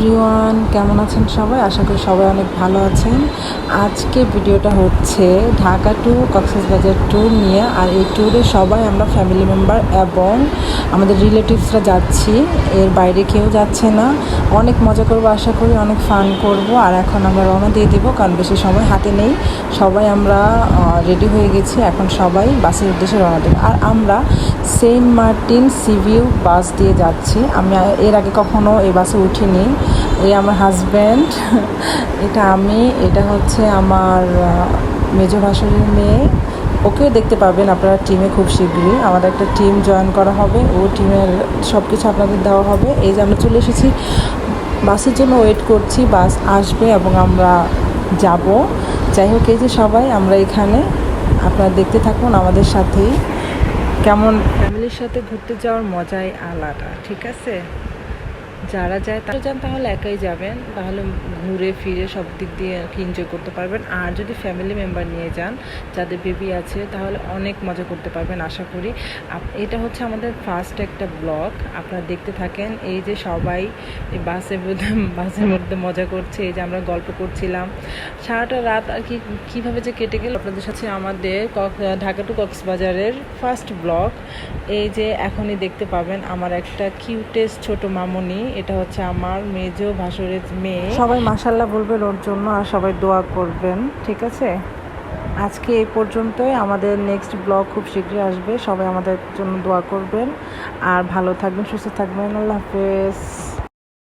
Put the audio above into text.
Everyone, কেমন আছেন সবাই? আশা করি সবাই অনেক ভালো আছেন। আজকে ভিডিওটা হচ্ছে ঢাকা টু কক্সবাজার ট্যুর নিয়ে। আর এই ট্যুরে সবাই আমরা ফ্যামিলি মেম্বার এবং আমাদের রিলেটিভসরা যাচ্ছি, এর বাইরে কেউ যাচ্ছে না। অনেক মজা করবো, আশা করি অনেক ফান করব। আর এখন আমরা রওনা দিয়ে দেবো, কারণ বেশি সময় হাতে নেই। সবাই আমরা রেডি হয়ে গেছি, এখন সবাই বাসের উদ্দেশ্যে রওনা দেবো। আর আমরা সেন্ট মার্টিন সিভিউ বাস দিয়ে যাচ্ছি। আমি এর আগে কখনো এই বাসে উঠিনি। এই আমার হাজব্যান্ড, এটা আমি, এটা হচ্ছে আমার মেজো ভাসুরের মেয়ে। ওকেও দেখতে পাবেন আপনারা টিমে খুব শীঘ্রই। আমাদের একটা টিম জয়েন করা হবে, ও টিমের সব কিছু আপনাদের দেওয়া হবে। এই যে আমরা চলে এসেছি, বাসের জন্য ওয়েট করছি, বাস আসবে এবং আমরা যাব। যাই হোক, এই যে সবাই আমরা এখানে, আপনারা দেখতে থাকুন আমাদের সাথেই। কেমন ফ্যামিলির সাথে ঘুরতে যাওয়ার মজাই আলাদা, ঠিক আছে? যারা যায় তারা যান, তাহলে একাই যাবেন, তাহলে ঘুরে ফিরে সব দিক দিয়ে আর কি এনজয় করতে পারবেন। আর যদি ফ্যামিলি মেম্বার নিয়ে যান, যাদের বেবি আছে, তাহলে অনেক মজা করতে পারবেন আশা করি। এটা হচ্ছে আমাদের ফার্স্ট একটা ব্লগ, আপনারা দেখতে থাকেন। এই যে সবাই এই বাসের মধ্যে মজা করছে, এই যে আমরা গল্প করছিলাম সারাটা রাত আর কি, কীভাবে যে কেটে গেল আপনাদের সাথে। আমাদের ঢাকা টু কক্সবাজারের ফার্স্ট ব্লগ। এই যে এখনই দেখতে পাবেন আমার একটা কিউটেস্ট ছোট মামুনি, এটা হচ্ছে আমার মেজো ভাসুরের মেয়ে। সবাই মাশাল্লাহ বলবেন ওর জন্য, আর সবাই দোয়া করবেন, ঠিক আছে? আজকে এই পর্যন্তই। আমাদের নেক্সট ব্লগ খুব শীঘ্রই আসবে। সবাই আমাদের জন্য দোয়া করবেন, আর ভালো থাকবেন, সুস্থ থাকবেন। আল্লাহ হাফেজ।